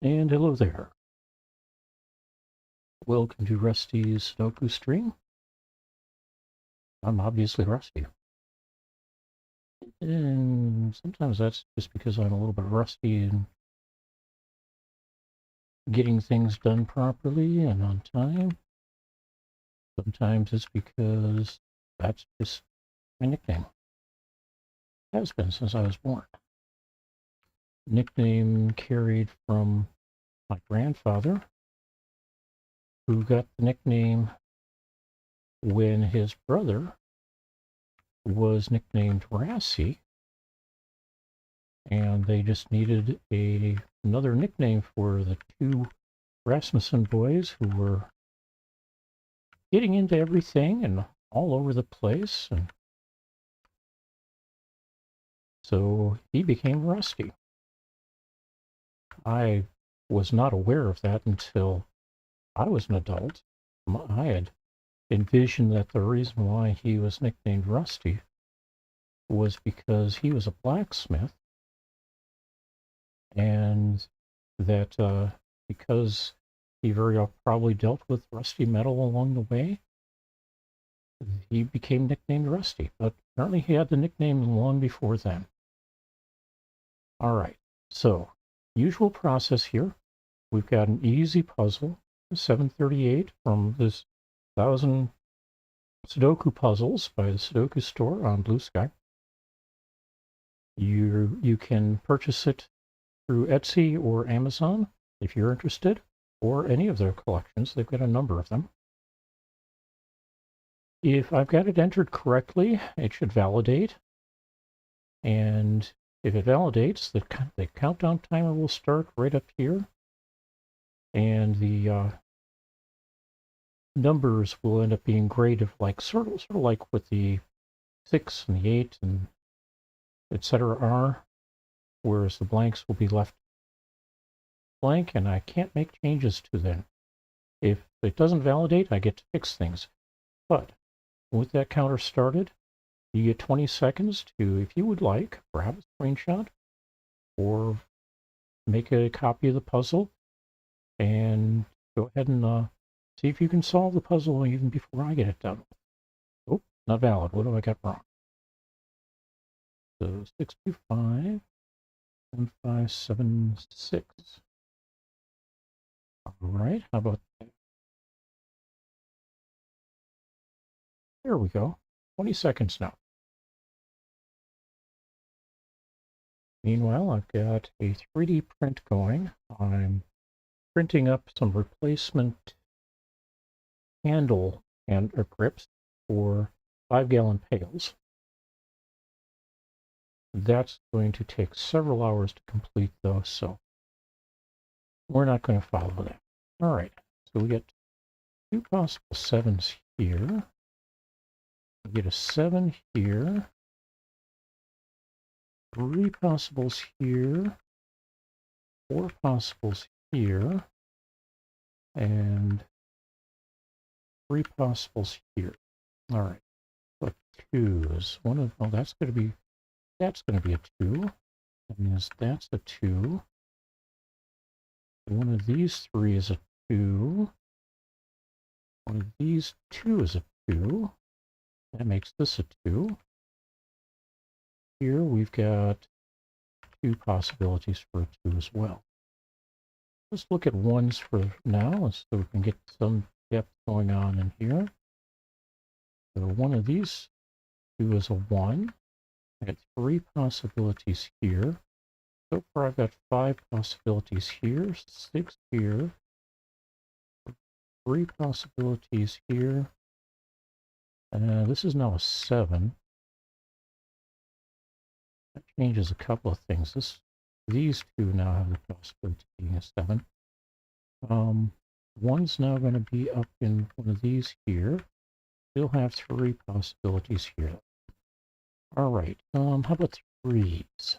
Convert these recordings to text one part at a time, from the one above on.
And hello there. Welcome to Rusty's Sudoku stream. I'm obviously Rusty. And sometimes that's just because I'm a little bit rusty in getting things done properly and on time. Sometimes it's because that's just my nickname. It has been since I was born. Nickname carried from my grandfather, who got the nickname when his brother was nicknamed Rassi, and they just needed another nickname for the two Rasmussen boys who were getting into everything and all over the place, and so he became Rusty. I was not aware of that until I was an adult. I had envisioned that the reason why he was nicknamed Rusty was because he was a blacksmith, and that because he very probably dealt with rusty metal along the way, he became nicknamed Rusty. But apparently he had the nickname long before then. All right, so usual process here. We've got an easy puzzle, 738 from this 1,000 Sudoku Puzzles by the Sudoku Store on BlueSky. You can purchase it through Etsy or Amazon if you're interested, or any of their collections. They've got a number of them. If I've got it entered correctly, it should validate. And if it validates, the countdown timer will start right up here. And the numbers will end up being graded like sort of like with the 6 and the 8 and etc. are, whereas the blanks will be left blank, and I can't make changes to them. If it doesn't validate, I get to fix things. But with that counter started, you get 20 seconds to, if you would like, grab a screenshot or make a copy of the puzzle and go ahead and see if you can solve the puzzle even before I get it done. Oh, not valid. What have I got wrong? So 625 and 576. All right, how about that? There we go. 20 seconds now. Meanwhile, I've got a 3D print going. I'm printing up some replacement handle and grips for 5-gallon pails. That's going to take several hours to complete though, so we're not going to follow that. All right, so we get 2 possible 7s here. We get a 7 here. 3 possibles here. 4 possibles here. And 3 possibles here. All right, so 2s. One of, oh, that's going to be a 2. And that's a 2. One of these 3 is a 2. One of these 2 is a 2. That makes this a 2. Here we've got 2 possibilities for a 2 as well. Let's look at 1s for now, so we can get some depth going on in here. So one of these 2 is a 1. I got 3 possibilities here. So far I've got 5 possibilities here, 6 here, 3 possibilities here. This is now a 7. That changes a couple of things. These 2 now have the possibility of being a 7. 1's now going to be up in one of these here. Still have 3 possibilities here. All right, how about 3s?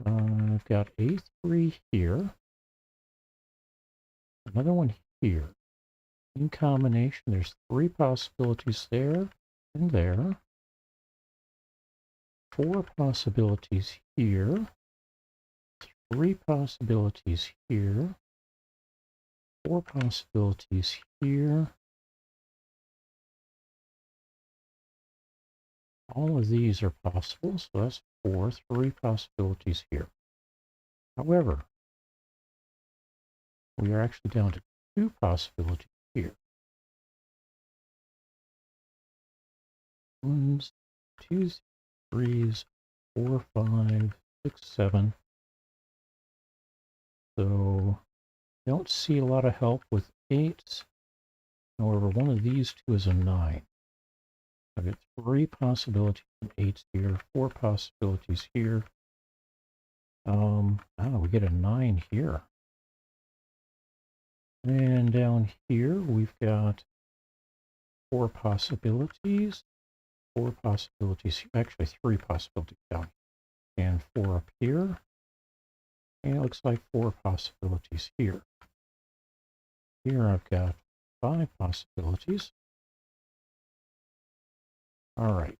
I've got a 3 here. Another one here. In combination, there's 3 possibilities there and there. 4 possibilities here. 3 possibilities here, 4 possibilities here. All of these are possible, so that's 4, 3 possibilities here. However, we are actually down to 2 possibilities here. 1s, 2s, 3s, 4, 5, 6, 7. So don't see a lot of help with 8s. However, one of these two is a 9. I've got 3 possibilities from 8s here, 4 possibilities here. We get a 9 here. And down here, we've got 4 possibilities, 4 possibilities, actually 3 possibilities down here, and 4 up here. And it looks like 4 possibilities here. Here I've got 5 possibilities. All right.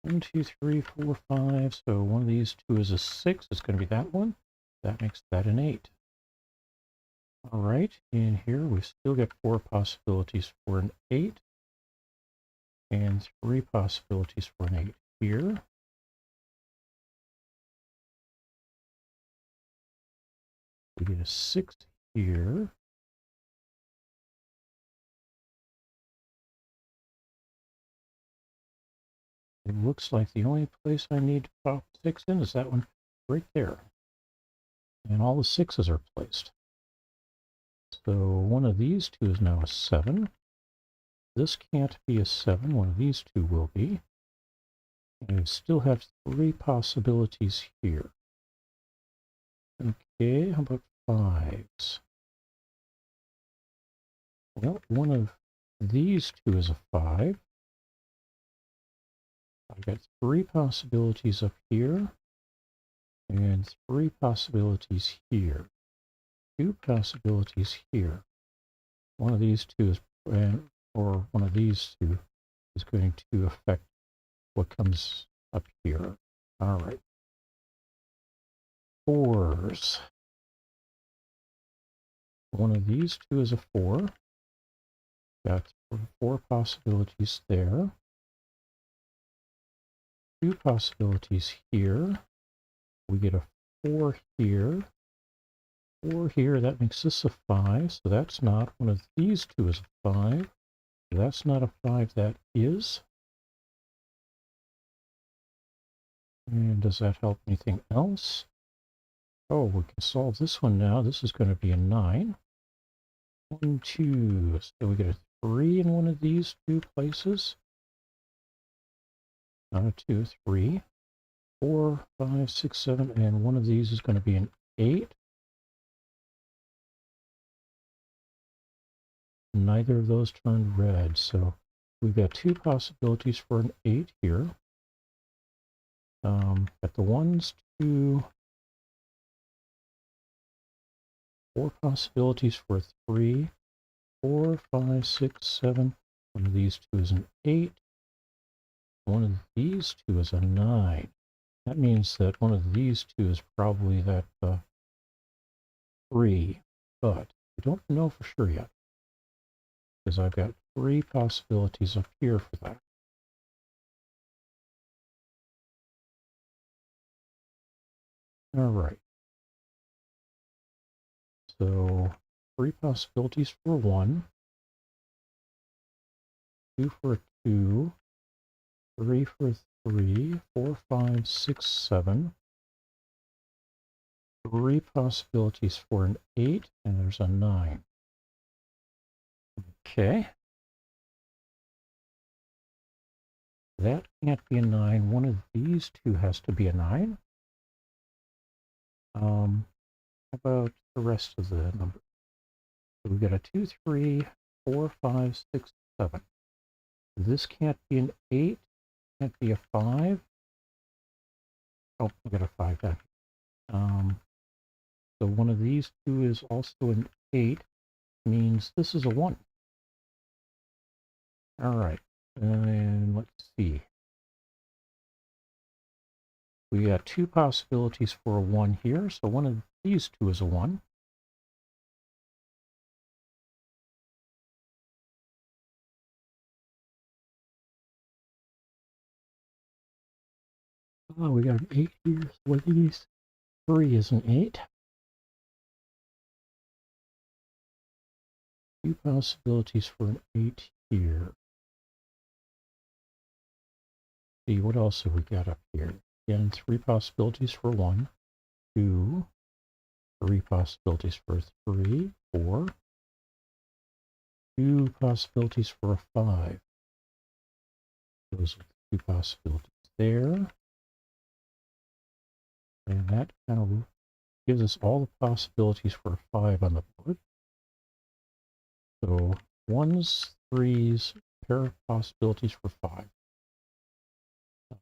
1, 2, 3, 4, 5. So one of these two is a 6. It's going to be that one. That makes that an 8. All right. And here we still get 4 possibilities for an 8. And 3 possibilities for an 8 here. We get a 6 here. It looks like the only place I need to pop 6 in is that one right there. And all the 6s are placed. So one of these two is now a 7. This can't be a 7. One of these two will be. And we still have 3 possibilities here. Okay, how about 5s? Well, one of these two is a 5. I've got 3 possibilities up here. And 3 possibilities here. 2 possibilities here. One of these two is, or one of these two is going to affect what comes up here. All right. 4s. One of these two is a 4. Got 4 possibilities there. 2 possibilities here. We get a 4 here. 4 here, that makes this a 5, so that's not. One of these two is a 5. That's not a 5, that is. And does that help anything else? Oh, we can solve this one now. This is going to be a 9. 1, 2. So we get a 3 in one of these 2 places. Not a 2, 3. 4, 5, 6, 7, and one of these is going to be an 8. Neither of those turned red, so we've got 2 possibilities for an 8 here. Got the 1s, 2, 4 possibilities for a 3, 4, 5, 6, 7. One of these two is an 8. One of these two is a 9. That means that one of these two is probably that 3, but we don't know for sure yet, because I've got 3 possibilities up here for that. All right. So 3 possibilities for 1, 2 for 2, 3 for 3, 4, 5, 6, 7. 3 possibilities for an 8, and there's a 9. Okay. That can't be a 9. One of these two has to be a 9. How about the rest of the numbers? So we've got a 2, 3, 4, 5, 6, 7. This can't be an 8. Can't be a 5. Oh, we got a 5 down here. So one of these two is also an 8. Means this is a 1. All right. And let's see. we got two possibilities for a 1 here, so one of these two is a 1. Oh, we got an 8 here, so what are these? 3 is an 8. Two possibilities for an 8 here. See, what else have we got up here? Again, 3 possibilities for 1, 2, 3 possibilities for 3, 4, 2 possibilities for a 5. Those are the 2 possibilities there. And that kind of gives us all the possibilities for a 5 on the board. So 1s, 3s, pair of possibilities for 5.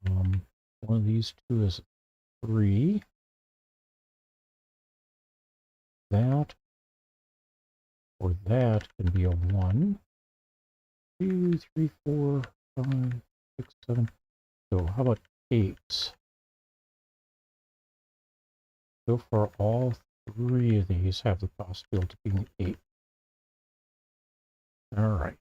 One of these two is 3. That or that can be a 1. 2, 3, 4, 5, 6, 7. So how about 8s? So far, all 3 of these have the possibility of being 8. All right.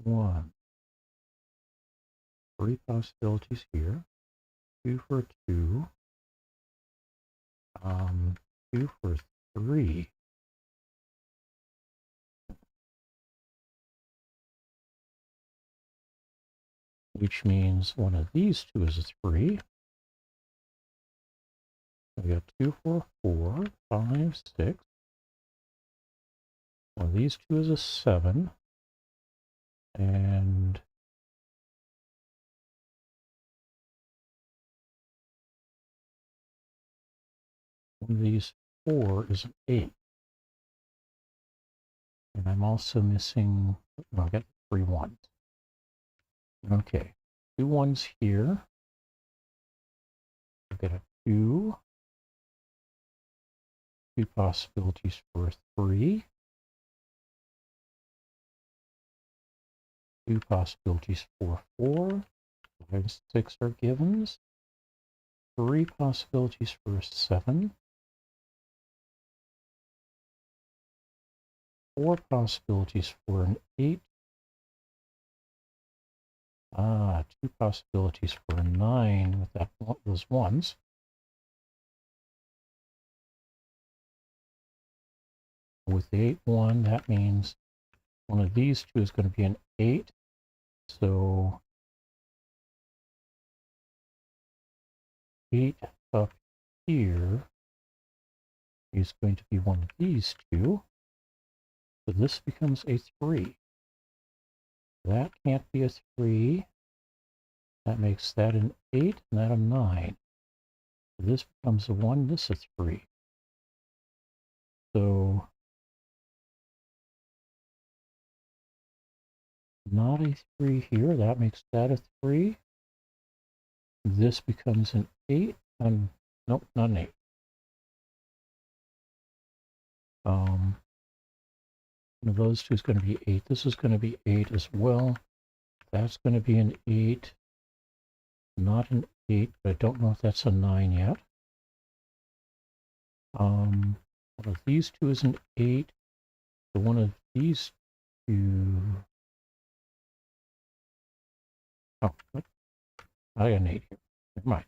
One. 3 possibilities here. 2 for 2. 2 for 3. Which means one of these two is a 3. We got 2 for 4, 5, 6. One of these two is a 7. And one of these 4 is an 8. And I'm also missing, well, I got 3 1s. Okay, 2 1s here. I've got a 2. 2 possibilities for a 3. 2 possibilities for 4. 5 and 6 are givens. 3 possibilities for a 7. 4 possibilities for an 8. 2 possibilities for a 9 with those 1s. With the 8 1, that means one of these two is going to be an 8. So 8 up here is going to be one of these two. So this becomes a 3. That can't be a 3. That makes that an 8 and that a 9. So this becomes a 1, this a 3. So not a 3 here. That makes that a 3. This becomes an 8. And nope, not an 8. One of those two is going to be 8. This is going to be 8 as well. That's going to be an 8. Not an 8, but I don't know if that's a 9 yet. One of these two is an 8. So one of these two. Oh, what? I got an 8 here. Never mind.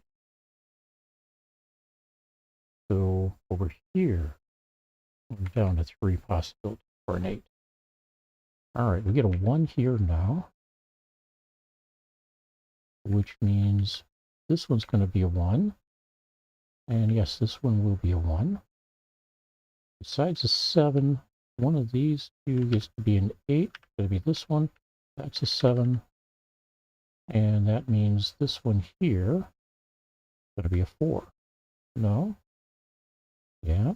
So over here, we're down to 3 possibilities for an 8. All right, we get a 1 here now, which means this one's going to be a 1. And yes, this one will be a 1. Besides a 7, one of these two gets to be an 8. It's going to be this one. That's a 7. And that means this one here is going to be a 4. No? Yeah.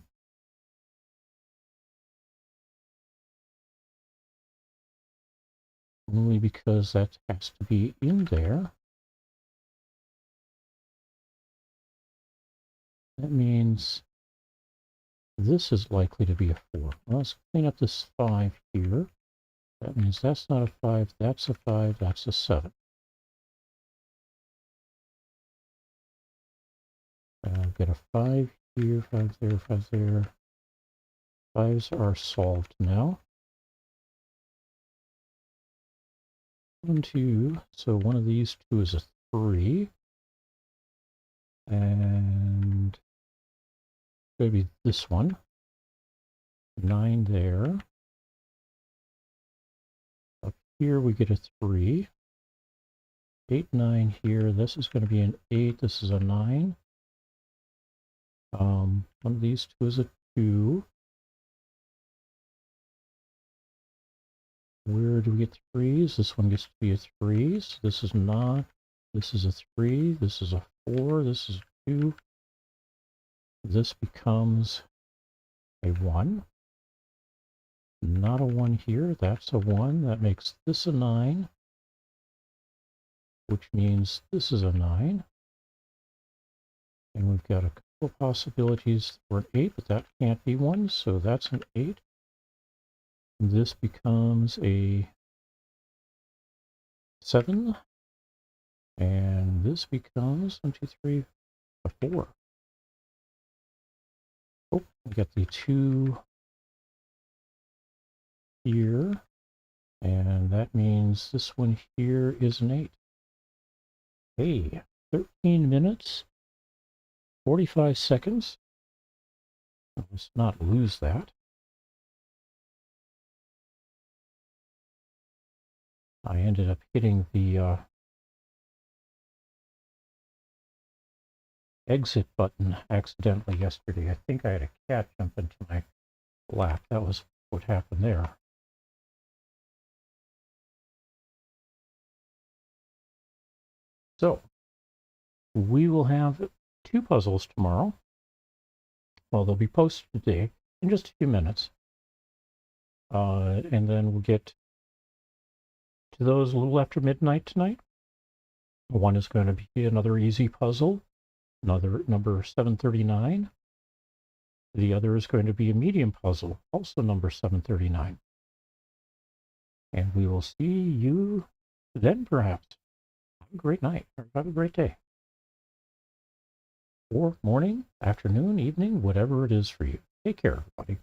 Only because that has to be in there. That means this is likely to be a 4. Well, let's clean up this 5 here. That means that's not a 5, that's a 5, that's a 7. I'll get a 5 here, 5 there, 5 there. 5s are solved now. 1, 2. So one of these two is a 3. And maybe this one. 9 there. Up here we get a 3. 8, 9 here. This is going to be an 8. This is a 9. One of these two is a 2. Where do we get 3s? This one gets to be a 3. So this is not. This is a 3. This is a 4. This is a 2. This becomes a 1. Not a 1 here. That's a 1. That makes this a 9. Which means this is a 9. And we've got a couple possibilities for an 8, but that can't be 1, so that's an 8. This becomes a 7. And this becomes 1, 2, 3, a 4. Oh, we got the 2 here. And that means this one here is an 8. Hey, 13 minutes, 45 seconds. Let's not lose that. I ended up hitting the exit button accidentally yesterday. I think I had a cat jump into my lap. That was what happened there. So, we will have 2 puzzles tomorrow. Well, they'll be posted today in just a few minutes. And then we'll get to those a little after midnight tonight. One is going to be another easy puzzle, another number 739. The other is going to be a medium puzzle, also number 739. And we will see you then, perhaps. Have a great night, or have a great day. Or morning, afternoon, evening, whatever it is for you. Take care, everybody.